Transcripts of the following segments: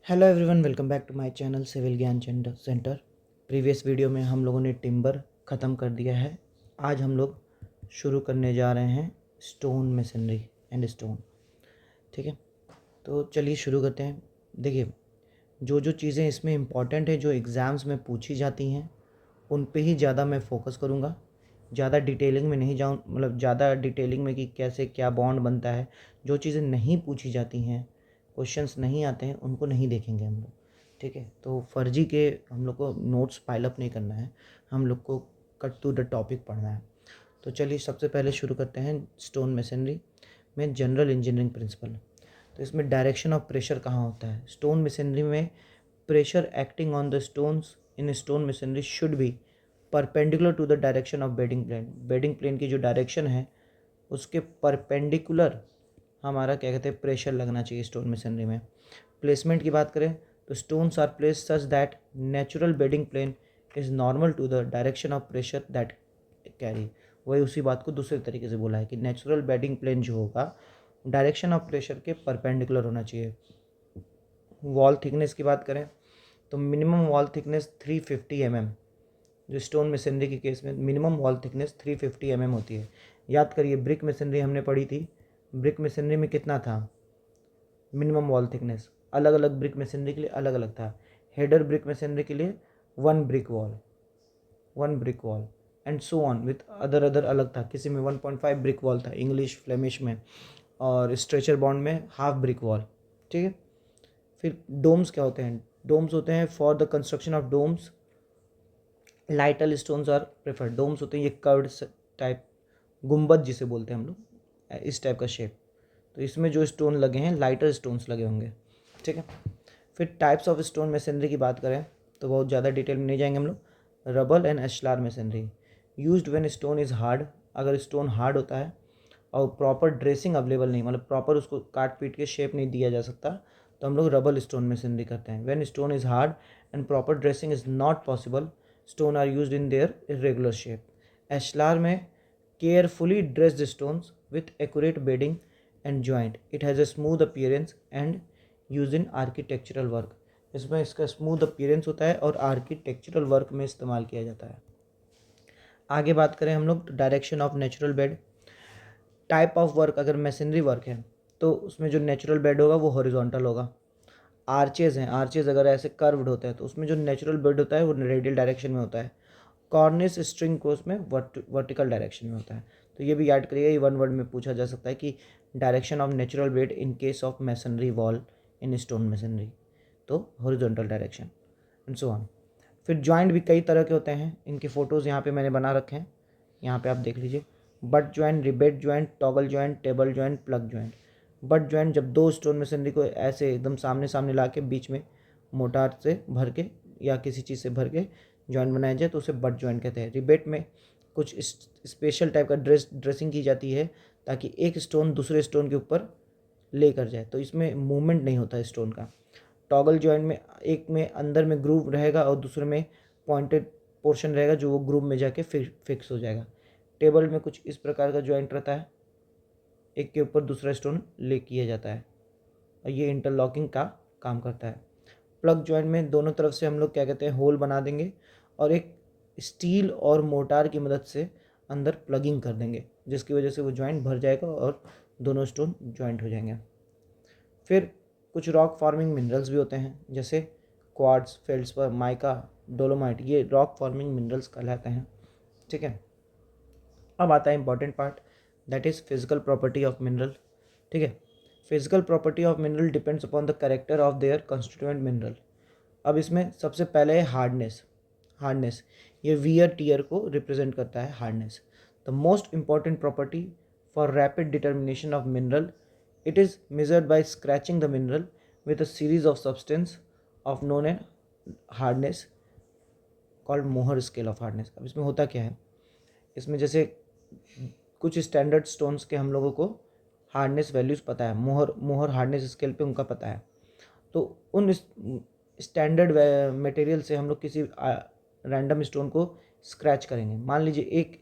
Hello everyone, welcome back to my channel civil Gyan centre. Previous video में हम लोगों ने टिम्बर ख़त्म कर दिया है। आज हम लोग शुरू करने जा रहे हैं स्टोन मेसनरी एंड स्टोन। ठीक है, तो चलिए शुरू करते हैं। देखिए, जो जो चीज़ें इसमें इम्पॉर्टेंट है, जो एग्ज़ाम्स में पूछी जाती हैं, उन पे ही ज़्यादा मैं फोकस करूँगा। ज़्यादा डिटेलिंग में नहीं जाऊँ, मतलब ज़्यादा डिटेलिंग में कि कैसे क्या बॉन्ड बनता है। जो चीज़ें नहीं पूछी जाती हैं, क्वेश्चंस नहीं आते हैं, उनको नहीं देखेंगे हम लोग। ठीक है, तो फर्जी के हम लोग को नोट्स पाइल अप नहीं करना है, हम लोग को कट टू द टॉपिक पढ़ना है। तो चलिए सबसे पहले शुरू करते हैं स्टोन मेसनरी में जनरल इंजीनियरिंग प्रिंसिपल। तो इसमें डायरेक्शन ऑफ प्रेशर कहाँ होता है। स्टोन मेसनरी में pressure acting on the stones in stone masonry should be perpendicular to the direction of bedding plane. Bedding plane की जो डायरेक्शन है उसके परपेंडिकुलर हमारा क्या कहते हैं प्रेशर लगना चाहिए स्टोन मेसनरी में। प्लेसमेंट की बात करें तो stones are placed such that natural bedding plane is normal to the direction of pressure that carry. वही उसी बात को दूसरे तरीके से बोला है कि नेचुरल बेडिंग प्लेन जो होगा डायरेक्शन ऑफ प्रेशर के परपेंडिकुलर होना चाहिए। वॉल थिकनेस की बात करें तो मिनिमम वॉल थिकनेस 350 mm। जो स्टोन मेसनरी के केस में मिनिमम वॉल थिकनेस 350 mm होती है। याद करिए, ब्रिक मेसनरी हमने पढ़ी थी। ब्रिक मेसनरी में कितना था मिनिमम वॉल थिकनेस? अलग अलग ब्रिक मेसनरी के लिए अलग अलग था। हेडर ब्रिक मेसनरी के लिए one brick wall and so on with other अलग था। किसी में 1.5 ब्रिक वॉल था, इंग्लिश फ्लेमिश में, और स्ट्रेचर बॉन्ड में हाफ ब्रिक वॉल। ठीक है, फिर डोम्स क्या होते हैं? डोम्स होते हैं for the construction of domes light stones are preferred. Domes होते हैं ये कर्व्ड टाइप, गुंबद जिसे बोलते हैं हम लोग, इस टाइप का शेप। तो इसमें जो स्टोन लगे हैं लाइटर स्टोन्स लगे होंगे। ठीक है, फिर टाइप्स ऑफ स्टोन मेसनरी की बात करें तो बहुत ज़्यादा डिटेल में नहीं जाएंगे हम लोग। Rubble and ashlar masonry used when stone is hard. अगर स्टोन हार्ड होता है और प्रॉपर ड्रेसिंग अवेलेबल नहीं, मतलब प्रॉपर उसको काट पीट के शेप नहीं दिया जा सकता, तो हम लोग रबल स्टोन मेसनरी करते हैं। When stone is hard and proper dressing is not possible, stone are used in their irregular shape. Ashlar में carefully dressed stones with accurate bedding and joint, it has a smooth appearance and use in architectural work. इसमें इसका smooth appearance होता है और architectural work में इस्तेमाल किया जाता है। आगे बात करें हम लोग direction of natural bed. Type of work, अगर मैसनरी वर्क है तो उसमें जो नेचुरल बेड होगा वो हॉरिजॉन्टल होगा। आर्चेज हैं, आर्चेज अगर ऐसे कर्व्ड होते हैं तो उसमें जो नेचुरल बेड होता है वो रेडियल डायरेक्शन में होता है। कॉर्निस स्ट्रिंग को उसमें वर्टिकल डायरेक्शन में होता है। तो ये भी याद करिएगा, ये वन वर्ड में पूछा जा सकता है कि direction of natural bed in case of masonry wall in stone masonry, तो horizontal direction and so on. फिर जॉइंट भी कई तरह के होते हैं, इनके फ़ोटोज़ यहाँ पे मैंने बना रखे हैं, यहाँ पे आप देख लीजिए। Butt joint, rebate joint, toggle joint, table joint, plug joint. Butt joint जब दो स्टोन मेसनरी को ऐसे एकदम सामने सामने ला के बीच में मोटार से भर के या किसी चीज़ से भर के जॉइंट बनाया जाए तो उसे बट जॉइंट कहते हैं। रिबेट में कुछ स्पेशल टाइप का ड्रेसिंग की जाती है ताकि एक स्टोन दूसरे स्टोन के ऊपर ले कर जाए, तो इसमें मूवमेंट नहीं होता है स्टोन का। टॉगल जॉइंट में एक में अंदर में ग्रूव रहेगा और दूसरे में पॉइंटेड पोर्शन रहेगा जो वो ग्रूव में जाके फिक्स हो जाएगा। टेबल में कुछ इस प्रकार का जॉइंट रहता है, एक के ऊपर दूसरा स्टोन ले किया जाता है और ये इंटरलॉकिंग का काम करता है। प्लग जॉइंट में दोनों तरफ से हम लोग क्या कहते हैं होल बना देंगे और एक स्टील और मोटार की मदद से अंदर प्लगिंग कर देंगे, जिसकी वजह से वो जॉइंट भर जाएगा और दोनों स्टोन जॉइंट हो जाएंगे। फिर कुछ रॉक फॉर्मिंग मिनरल्स भी होते हैं, जैसे क्वार्ट्ज, फेल्ड्सपर, माइका, डोलोमाइट, ये रॉक फॉर्मिंग मिनरल्स कहलाते हैं। ठीक है, अब आता है important part, that is physical property of mineral. ठीक है, physical property of mineral depends upon the character of their constituent mineral. अब इसमें सबसे पहले है हार्डनेस ये वियर टीयर को रिप्रेजेंट करता है, hardness. The most important property for rapid determination of mineral, it is measured by scratching the mineral with a series of substance of known and hardness called मोहर scale of hardness. अब इसमें होता क्या है, इसमें जैसे कुछ स्टैंडर्ड स्टोन्स के हम लोगों को हार्डनेस वैल्यूज़ पता है, मोहर हार्डनेस स्केल पे उनका पता है, तो उन स्टैंडर्ड मटेरियल से हम लोग किसी रैंडम स्टोन को स्क्रैच करेंगे। मान लीजिए एक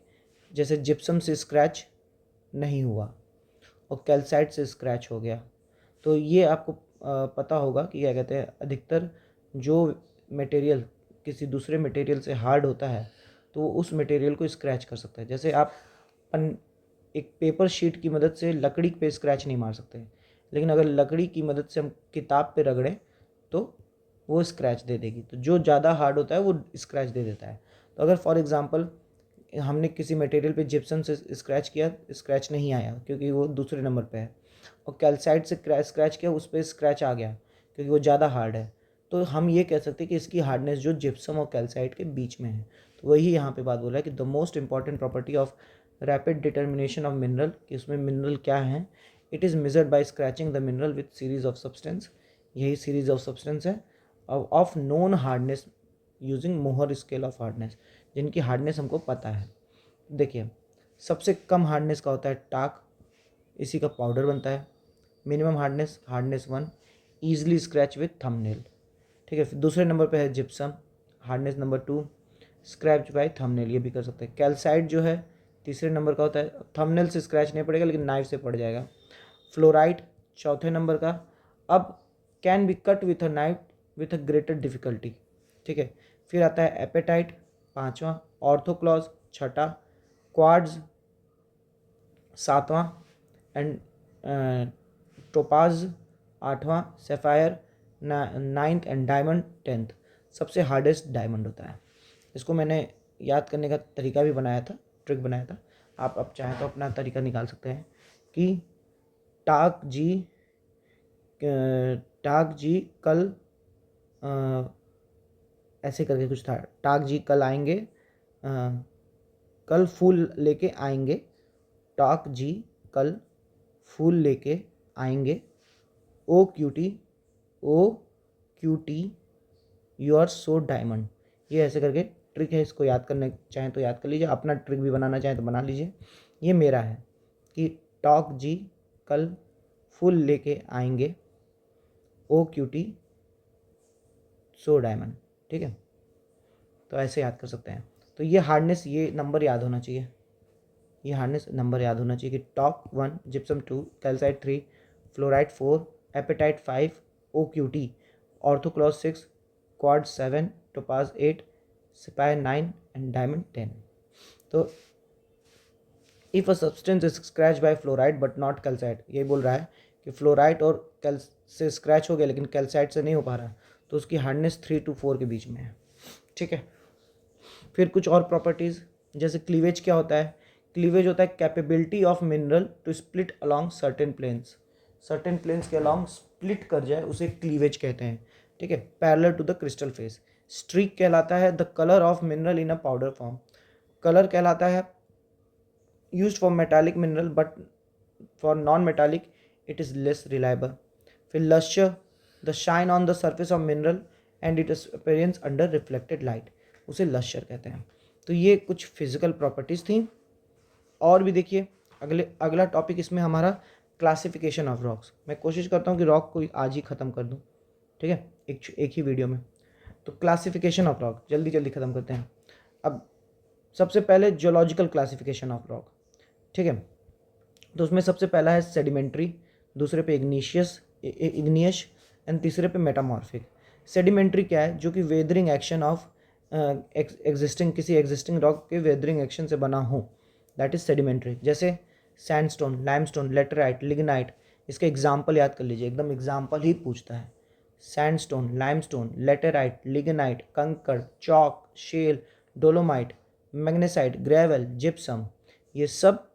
जैसे जिप्सम से स्क्रैच नहीं हुआ और कैल्साइट से स्क्रैच हो गया, तो ये आपको पता होगा कि क्या कहते हैं, अधिकतर जो मटेरियल किसी दूसरे मटेरियल से हार्ड होता है तो वो उस मटेरियल को स्क्रैच कर सकता है। जैसे आप एक पेपर शीट की मदद से लकड़ी पे स्क्रैच नहीं मार सकते, लेकिन अगर लकड़ी की मदद से हम किताब पे रगड़ें तो वो स्क्रैच दे देगी। तो जो ज़्यादा हार्ड होता है वो स्क्रैच दे देता है। तो अगर फॉर एग्जांपल हमने किसी मटेरियल पे जिप्सम से स्क्रैच किया, स्क्रैच नहीं आया क्योंकि वो दूसरे नंबर पे है, और कैल्साइट से स्क्रैच किया, उस पर स्क्रैच आ गया क्योंकि वो ज़्यादा हार्ड है, तो हम ये कह सकते हैं कि इसकी हार्डनेस जो जिप्सम और कैल्साइट के बीच में है। तो वही यहाँ पे बात बोल रहा है कि the most important property of rapid determination of mineral, कि उसमें मिनरल क्या है, it is measured by scratching the mineral with series of substance, यही सीरीज ऑफ सब्सटेंस है, ऑफ नोन हार्डनेस यूजिंग मोहर स्केल ऑफ हार्डनेस, जिनकी hardness हमको पता है। देखिए, सबसे कम हार्डनेस का होता है टाक, इसी का पाउडर बनता है। Minimum hardness 1, easily scratch with thumbnail, ठीक है। फिर दूसरे नंबर पे है gypsum, hardness number 2, scratch by thumbnail, ये भी कर सकते हैं। कैल्साइट जो है तीसरे नंबर का होता है, थंबनेल से स्क्रैच नहीं पड़ेगा लेकिन नाइफ से पड़ जाएगा। फ्लोराइड चौथे नंबर का, अब can be cut with a knife with a greater difficulty, ठीक है। फिर आता है एपेटाइट पाँचवा, ऑर्थोक्लॉज छठा, क्वार्ट्ज सातवां, एंड टोपाज आठवां, sapphire ninth, and diamond 10th। सबसे हार्डेस्ट डायमंड होता है। इसको मैंने याद करने का तरीका भी बनाया था, ट्रिक बनाया था, आप अब चाहें तो अपना तरीका निकाल सकते हैं कि टाक जी कल ऐसे करके कुछ था, टाक जी कल आएंगे, कल फूल लेके आएंगे, टाक जी कल फूल लेके आएंगे, oh cutie you are so diamond. ये ऐसे करके ट्रिक है, इसको याद करने चाहें तो याद कर लीजिए, अपना ट्रिक भी बनाना चाहें तो बना लीजिए। ये मेरा है कि टॉक जी कल फूल लेके आएंगे, ओ क्यूटी सो डायमंड, ठीक है। तो ऐसे याद कर सकते हैं। तो ये हार्डनेस, ये नंबर याद होना चाहिए, ये हार्डनेस नंबर याद होना चाहिए कि talc 1, gypsum 2, calcite 3, fluoride 4, apatite 5, oh cutie, orthoclase 6, quartz 7, topaz 8, sapphire 9, and diamond 10। तो if a substance is scratch by fluoride but not calcite, ये बोल रहा है कि फ्लोराइड और कैल से स्क्रैच हो गया लेकिन कैल्साइट से नहीं हो पा रहा, तो उसकी हार्डनेस 3 to 4 के बीच में है, ठीक है। फिर कुछ और प्रॉपर्टीज़, जैसे क्लीवेज क्या होता है, क्लीवेज होता है capability of mineral to split along certain planes, certain planes के अलॉन्ग स्प्लिट कर जाए उसे क्लीवेज कहते हैं, ठीक है। Parallel to the crystal face. Streak कहलाता है the colour of mineral in a powder form, colour कहलाता है used for metallic mineral but for non-metallic it is less reliable. फिर luster, the shine on the surface of mineral and its appearance under reflected light, उसे luster कहते हैं। तो ये कुछ physical properties थी। और भी देखिए, अगला टॉपिक इसमें हमारा क्लासिफिकेशन ऑफ रॉक्स। मैं कोशिश करता हूँ कि रॉक को आज ही ख़त्म कर दूँ, ठीक है, एक ही वीडियो में। तो क्लासिफिकेशन ऑफ रॉक जल्दी जल्दी ख़त्म करते हैं। अब सबसे पहले जियोलॉजिकल क्लासिफिकेशन ऑफ रॉक, ठीक है। तो उसमें सबसे पहला है सेडिमेंट्री, दूसरे पे इग्नियस एंड तीसरे पे मेटामॉर्फिक। सेडिमेंट्री क्या है, जो कि वेदरिंग एक्शन ऑफ किसी एग्जिस्टिंग रॉक के वेदरिंग एक्शन से बना हो, दैट इज सेडिमेंट्री। जैसे सैंडस्टोन, लाइमस्टोन, लेटराइट, लिग्नाइट, इसके एग्जाम्पल याद कर लीजिए, एकदम एग्जाम्पल ही पूछता है। सैंडस्टोन, लाइमस्टोन, लेटराइट, लिग्नाइट, कंकड़, chalk, shale, dolomite, magnesite, gravel, gypsum, ये सब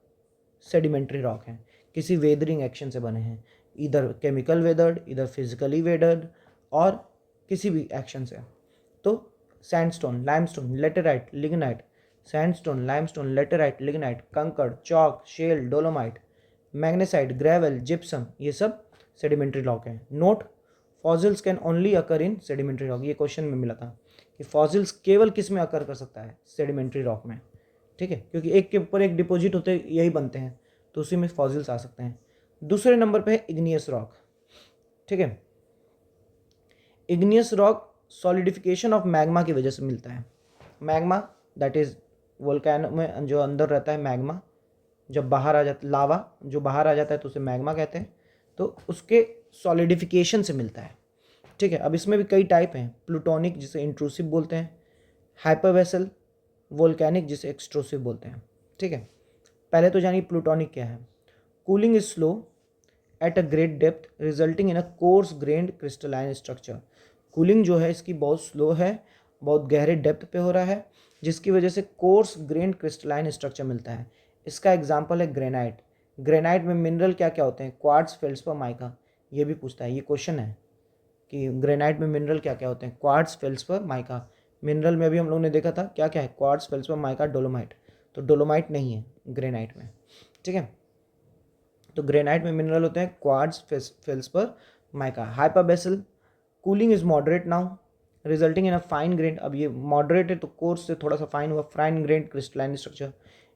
सेडिमेंट्री रॉक हैं, किसी वेदरिंग एक्शन से बने हैं, इधर केमिकल वेदर्ड, इधर फिजिकली वेदर्ड, और किसी भी एक्शन से। तो sandstone, limestone, laterite, lignite, sandstone, limestone, laterite, lignite, कंकड़, chalk, shale, dolomite, magnesite, gravel, gypsum, ये सब सेडिमेंट्री रॉक हैं। Note, fossils can only occur in sedimentary rock, ये क्वेश्चन में मिला था कि फॉसिल्स केवल किस में अकर कर सकता है, सेडिमेंट्री रॉक में, ठीक है, क्योंकि एक के ऊपर एक डिपॉजिट होते यही बनते हैं, तो उसी में फॉसिल्स आ सकते हैं। दूसरे नंबर पे है इग्नियस रॉक, ठीक है। Igneous rock solidification of magma की वजह से मिलता है। मैग्मा दैट इज वोल्केनो में जो अंदर रहता है मैग्मा, जब बाहर आ जाता, लावा जो बाहर आ जाता है तो उसे मैग्मा कहते हैं। तो उसके सॉलिडिफिकेशन से मिलता है। ठीक है, अब इसमें भी कई टाइप हैं, प्लूटोनिक जिसे इंट्रूसिव बोलते हैं, हाइपरवेसल, वोल्केनिक जिसे एक्सट्रूसिव बोलते हैं। ठीक है, पहले तो जानिए प्लूटोनिक क्या है। Cooling is slow at a great depth resulting in a course grand crystalline structure. Cooling जो है इसकी बहुत स्लो है, बहुत गहरे डेप्थ पे हो रहा है, जिसकी वजह से कोर्स ग्रेन्ड क्रिस्टलाइन स्ट्रक्चर मिलता है। इसका एग्जाम्पल है ग्रेनाइट। ग्रेनाइट में मिनरल क्या क्या होते हैं, क्वार्ट्ज, फेल्डस्पर, माइका। ये भी पूछता है, ये क्वेश्चन है कि ग्रेनाइट में मिनरल क्या क्या होते हैं, क्वार्ट्ज, फेल्डस्पर, माइका। मिनरल में अभी हम लोगों ने देखा था क्या क्या है, क्वार्ट्ज, फेल्डस्पर, माइका, डोलोमाइट। तो डोलोमाइट नहीं है ग्रेनाइट में। ठीक है, तो ग्रेनाइट में मिनरल होते हैं quartz, feldspar, mica. Hyperbasal, cooling is moderate now resulting in a fine grain. अब ये मॉडरेट है तो कोर्स से थोड़ा सा फाइन हुआ, फाइन ग्रेन क्रिस्टलाइन स्ट्रक्चर।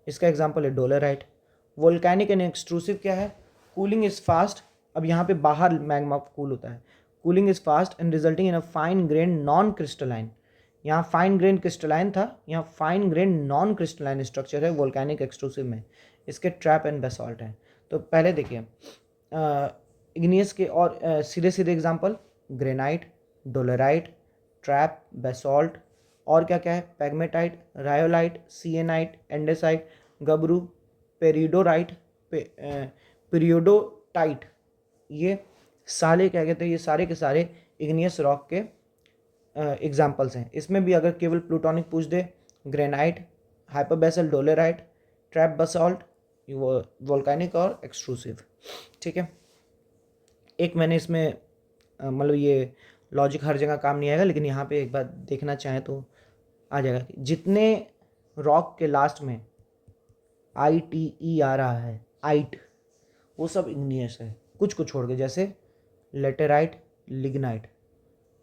इसका एग्जांपल है डोलेराइट। वोल्केनिक एंड एक्सट्रूसिव क्या है, कूलिंग इज फास्ट। अब यहाँ पे बाहर मैग्मा कूल होता है, cooling is fast and resulting in a fine grain non crystalline. यहाँ फाइन ग्रेन क्रिस्टलाइन था, यहाँ fine grain non crystalline structure है वोल्केनिक एक्सट्रूसिव में। इसके ट्रैप एंड बेसाल्ट हैं। तो पहले देखिए इग्नियस के और सीधे सीधे example, granite, dolerite, trap, basalt. और क्या क्या है, पैग्मेटाइट, रायोलाइट, सिएनाइट, एंडेसाइट, गबरू, पेरिडोराइट, पीरियोडोटाइट। ये सारे क्या कहते हैं, ये सारे के सारे इग्नियस रॉक के एग्जाम्पल्स हैं। इसमें भी अगर केवल प्लूटोनिक पूछ दे, granite, hypabyssal, dolerite, trap, basalt, volcanic और एक्सट्रूसिव। ठीक है, एक मैंने इसमें मतलब ये लॉजिक हर जगह काम नहीं आएगा, लेकिन यहाँ पे एक बार देखना चाहें तो आ जाएगा कि जितने रॉक के लास्ट में ITE आ रहा है, आइट, वो सब इग्नियस है, कुछ को छोड़ के, जैसे लेटेराइट, लिग्नाइट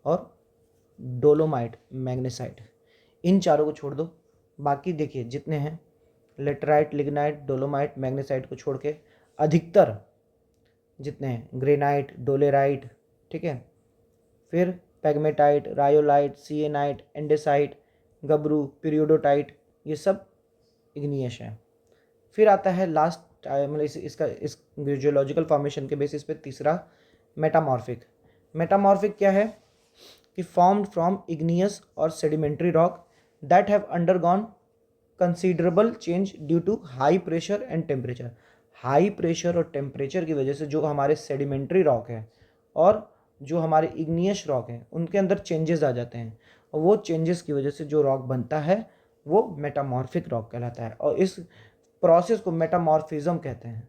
और डोलोमाइट, मैग्नेसाइट। इन चारों को छोड़ दो, बाकी देखिए जितने हैं, लेटेराइट, लिग्नाइट, डोलोमाइट, मैग्नेसाइट को छोड़ के अधिकतर जितने हैं, ग्रेनाइट, डोलेराइट, ठीक है, फिर पैग्मेटाइट, रायोलाइट, सिएनाइट, एंडेसाइट, गबरू, पीरियोडोटाइट, ये सब इग्नियस है। फिर आता है लास्ट, मतलब इसका इस जियोलॉजिकल फॉर्मेशन के बेसिस पे तीसरा, मेटामॉर्फिक। मेटामॉर्फिक क्या है कि फॉर्म्ड फ्रॉम इग्नियस और sedimentary rock that have undergone considerable change due to high pressure and temperature. High pressure और टेम्परेचर की वजह से जो हमारे सेडिमेंट्री रॉक है और जो हमारे इग्नियस रॉक हैं उनके अंदर चेंजेस आ जाते हैं, और वो चेंजेस की वजह से जो रॉक बनता है वो मेटामॉर्फिक रॉक कहलाता है। और इस प्रोसेस को मेटामॉर्फिज्म कहते हैं,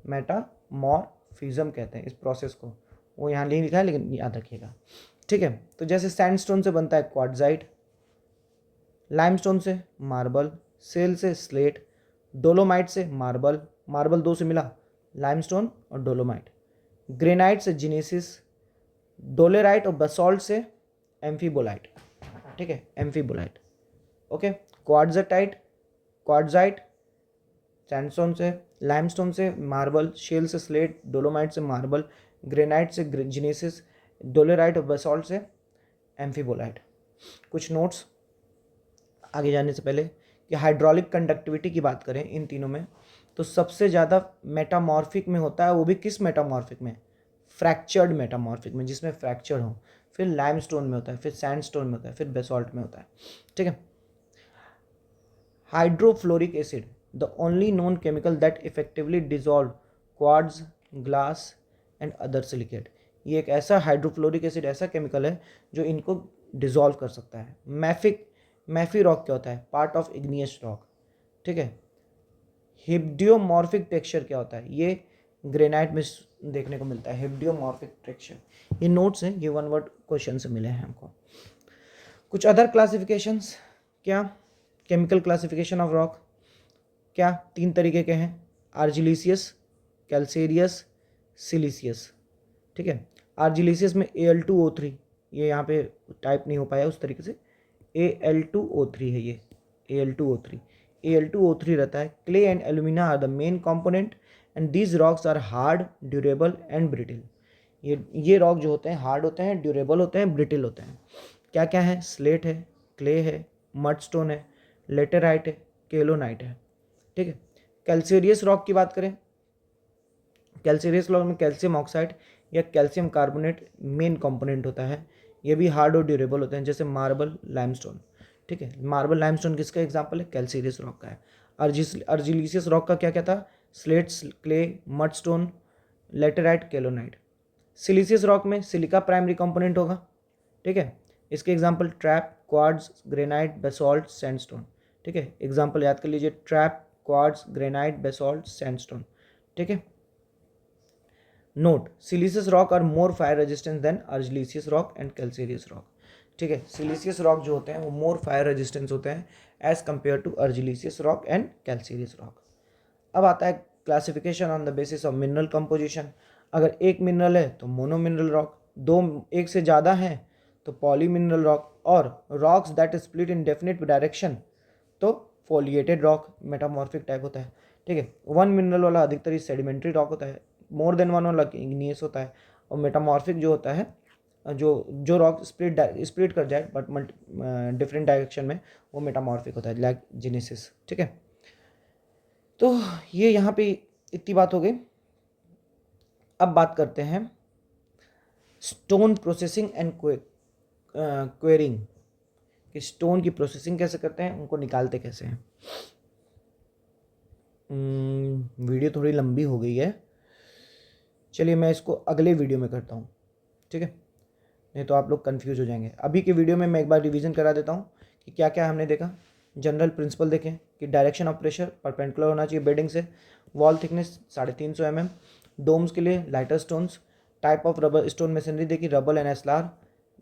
मेटामॉर्फिज्म कहते हैं इस प्रोसेस को। वो यहाँ नहीं लिखा है लेकिन याद रखिएगा। ठीक है, तो जैसे सैंडस्टोन से बनता है क्वार्ट्जाइट, लाइमस्टोन से मार्बल, सेल से स्लेट, डोलोमाइट से मार्बल, मार्बल दो से मिला, लाइमस्टोन और डोलोमाइट, ग्रेनाइट से जिनेसिस, डोलेराइट और बसॉल्ट से एम्फीबोलाइट। ठीक है, एम्फीबोलाइट। ओके, क्वार्ट्जाइट, क्वार्ट्जाइट सैंडस्टोन से, लाइमस्टोन से मार्बल, शेल से स्लेट, डोलोमाइट से मार्बल, ग्रेनाइट से जिनेसिस, डोलेराइट और बसॉल्ट से एम्फीबोलाइट। कुछ नोट्स आगे जाने से पहले कि हाइड्रोलिक कंडक्टिविटी की बात करें इन तीनों में, तो सबसे ज़्यादा मेटामॉर्फिक में होता है, वो भी किस मेटामॉर्फिक में, फ्रैक्चर्ड मेटामॉर्फिक में, जिसमें फ्रैक्चर हो। फिर लाइमस्टोन में होता है, फिर सैंडस्टोन में होता है, फिर बेसाल्ट में होता है। ठीक है, hydrofluoric acid, the only known chemical that effectively dissolve quartz, glass and other silicate. ये एक ऐसा हाइड्रोफ्लोरिक एसिड ऐसा केमिकल है जो इनको डिजॉल्व कर सकता है। मैफी रॉक क्या होता है, पार्ट ऑफ इग्नियस रॉक। ठीक है, हिब्डियोमॉर्फिक टेक्सचर क्या होता है, ये ग्रेनाइट में देखने को मिलता है, हिब्डियोमॉर्फिक टेक्सचर। ये नोट्स हैं, ये वन वर्ड क्वेश्चन से मिले हैं हमको। कुछ अदर क्लासिफिकेशंस, क्या केमिकल क्लासिफिकेशन ऑफ रॉक, क्या तीन तरीके के हैं, आर्जिलिसियस, कैल्सेरियस, सिलिसियस। ठीक है, आर्जिलिसियस में Al2O3, ये यहाँ पे टाइप नहीं हो पाया उस तरीके से, Al2O3 है ये, Al2O3 रहता है। Clay and alumina are the main component and these rocks are hard, durable and brittle. ये रॉक जो होते हैं हार्ड होते हैं, ड्यूरेबल होते हैं, ब्रिटिल होते हैं। क्या क्या है, स्लेट है, क्ले है, मडस्टोन है, लेटेराइट है, केलोनाइट है। ठीक है, कैल्सेरियस रॉक की बात करें कैल्सीरियस रॉक में कैल्शियम ऑक्साइड या कैल्शियम कार्बोनेट मेन कंपोनेंट होता है। ये भी हार्ड और ड्यूरेबल होते हैं, जैसे मार्बल, लाइमस्टोन। ठीक है, मार्बल लाइमस्टोन किसका एग्जाम्पल है? कैल्सीरियस रॉक का है। अर्जिलिसियस रॉक का क्या क्या था? Slates, clay, mudstone, laterite, kaolinite. Siliceous rock में सिलिका प्राइमरी कंपोनेंट होगा। ठीक है, इसके example trap, quartz, granite, basalt, sandstone. ठीक है, एग्जाम्पल याद कर लीजिए, trap, quartz, granite, basalt, sandstone. ठीक है, note, siliceous rock are more fire resistant than argillaceous rock and calcareous rock. ठीक है, सिलिसियस रॉक जो होते हैं वो मोर फायर रेजिस्टेंस होते हैं as compared to argillaceous rock and calcareous rock. अब आता है classification on the basis of mineral composition. अगर एक मिनरल है तो मोनो मिनरल रॉक, एक से ज़्यादा है तो पॉली मिनरल रॉक, और rocks that split in definite direction तो फोलिएटेड रॉक, मेटामॉर्फिक टाइप होता है। ठीक है, वन मिनरल वाला अधिकतर सेडिमेंट्री रॉक होता है, मोर देन वन वाला इग्नियस होता है, और मेटामॉर्फिक जो होता है जो रॉक स्प्लिट कर जाए बट डिफरेंट डायरेक्शन में, वो मेटामॉर्फिक होता है, लाइक जेनेसिस। ठीक है, तो ये यहाँ पे इतनी बात हो गई। अब बात करते हैं स्टोन प्रोसेसिंग एंड क्वेरिंग, कि स्टोन की प्रोसेसिंग कैसे करते हैं, उनको निकालते कैसे हैं। वीडियो थोड़ी लंबी हो गई है, चलिए मैं इसको अगले वीडियो में करता हूँ। ठीक है, नहीं तो आप लोग कंफ्यूज हो जाएंगे। अभी के वीडियो में मैं एक बार रिवीजन करा देता हूँ कि क्या क्या हमने देखा। जनरल प्रिंसिपल देखें कि डायरेक्शन ऑफ प्रेशर परपेंडिकुलर होना चाहिए बेडिंग से, वॉल थिकनेस 350 mm, डोम्स के लिए lighter stones, type of rubber stone machinery देखी, रबल एंड एस्लार।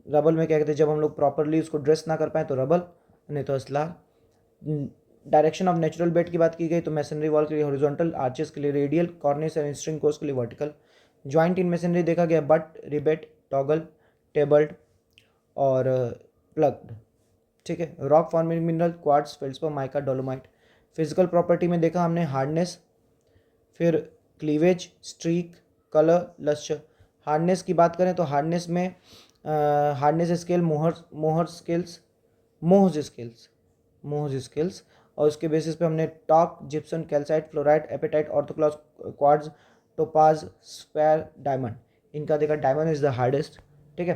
रबल में क्या कहते हैं, जब हम लोग प्रॉपरली उसको ड्रेस ना कर पाए तो रबल, नहीं तो एस्लार। डायरेक्शन ऑफ नेचुरल बेड की बात की गई तो मैसनरी वॉल के लिए हॉरिजॉन्टल, आर्चेस के लिए radial, cornice and string course के लिए वर्टिकल। ज्वाइंट इन मैसनरी देखा गया बट, रिबेट, टॉगल, टेबल्ड और प्लग्ड। ठीक है, rock forming mineral, quartz, feldspar, mica, dolomite. Physical property में देखा हमने हार्डनेस, फिर cleavage, streak, colour, lustre. Hardness की बात करें तो हार्डनेस में हार्डनेस स्केल, मोहर्स स्केल्स, और उसके बेसिस पे हमने talc, gypsum, calcite, fluorite, apatite, orthoclase, quartz, topaz, sphere, diamond. इनका देखा डायमंड इज द हार्डेस्ट। ठीक है,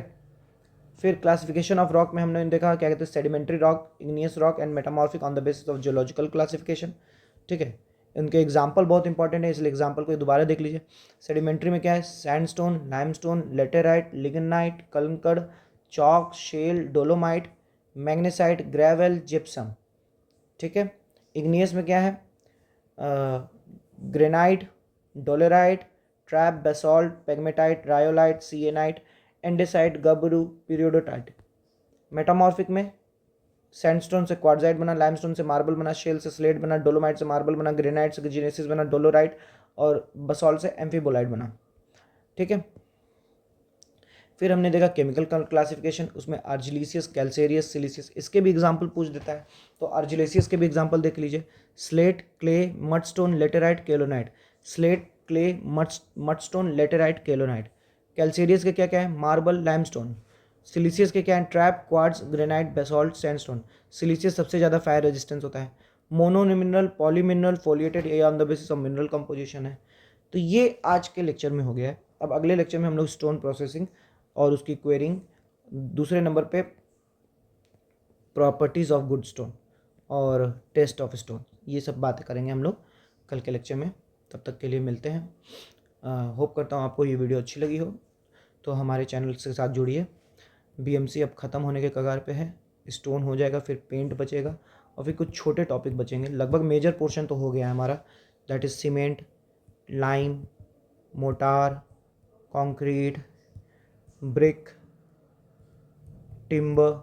फिर क्लासिफिकेशन ऑफ रॉक में हमने देखा क्या कहते हैं, sedimentary rock, igneous rock and metamorphic on the basis of geological classification. ठीक है, इनके एग्जाम्पल बहुत इंपॉर्टेंट है, इसलिए एग्जाम्पल को दोबारा देख लीजिए। सेडिमेंट्री में क्या है, सैंडस्टोन, लाइमस्टोन, लेटेराइट, लिग्नाइट, कंकड़, chalk, shale, dolomite, magnesite, gravel, gypsum. ठीक है, इग्नियस में क्या है, granite, dolerite, trap, basalt, pegmatite, rhyolite, syenite, andesite, gabbro, peridotite. Metamorphic में सैंडस्टोन से क्वार्ट्जाइट बना, लाइमस्टोन से मार्बल बना, शेल से स्लेट बना, डोलोमाइट से मार्बल बना, ग्रेनाइट से जेनेसिस बना, डोलोराइट और बसॉल्ट से एम्फीबोलाइट बना। ठीक है, फिर हमने देखा केमिकल क्लासिफिकेशन, उसमें अर्जिलिसियस, कैल्सेरियस, सिलिसियस, इसके भी एग्जाम्पल पूछ देता है, तो अर्जिलिसियस के भी एग्जाम्पल देख लीजिए। Slate, clay, mudstone, laterite, kaolinite. Slate, clay, mudstone, laterite, kaolinite. Calcareous के क्या क्या है, मार्बल, लाइमस्टोन। सिलिसियस के क्या है, trap, quartz, granite, basalt, sandstone. Siliceous सबसे ज़्यादा फायर रेजिस्टेंस होता है। Mono mineral, poly mineral, foliated, ये on the basis of mineral composition है। तो ये आज के लेक्चर में हो गया है। अब अगले लेक्चर में हम लोग स्टोन प्रोसेसिंग और उसकी क्वेरिंग, दूसरे नंबर पे प्रॉपर्टीज़ ऑफ गुड स्टोन और टेस्ट ऑफ स्टोन, ये सब बातें करेंगे हम लोग कल के लेक्चर में। तब तक के लिए मिलते हैं। होप करता हूँ आपको ये वीडियो अच्छी लगी हो, तो हमारे चैनल के साथ जुड़िए। बीएमसी अब ख़त्म होने के कगार पे है, स्टोन हो जाएगा, फिर पेंट बचेगा और फिर कुछ छोटे टॉपिक बचेंगे। लगभग मेजर पोर्शन तो हो गया है हमारा, that is cement, lime, motor, concrete, brick, timber,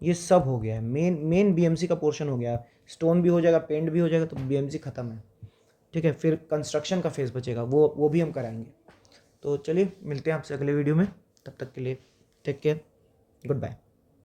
ये सब हो गया है। मेन बीएमसी का पोर्शन हो गया है। स्टोन भी हो जाएगा, पेंट भी हो जाएगा, तो बीएमसी ख़त्म है। ठीक है, फिर कंस्ट्रक्शन का फेज़ बचेगा, वो भी हम कराएंगे। तो चलिए मिलते हैं आपसे अगले वीडियो में, तब तक के लिए टेक केयर, गुड बाय।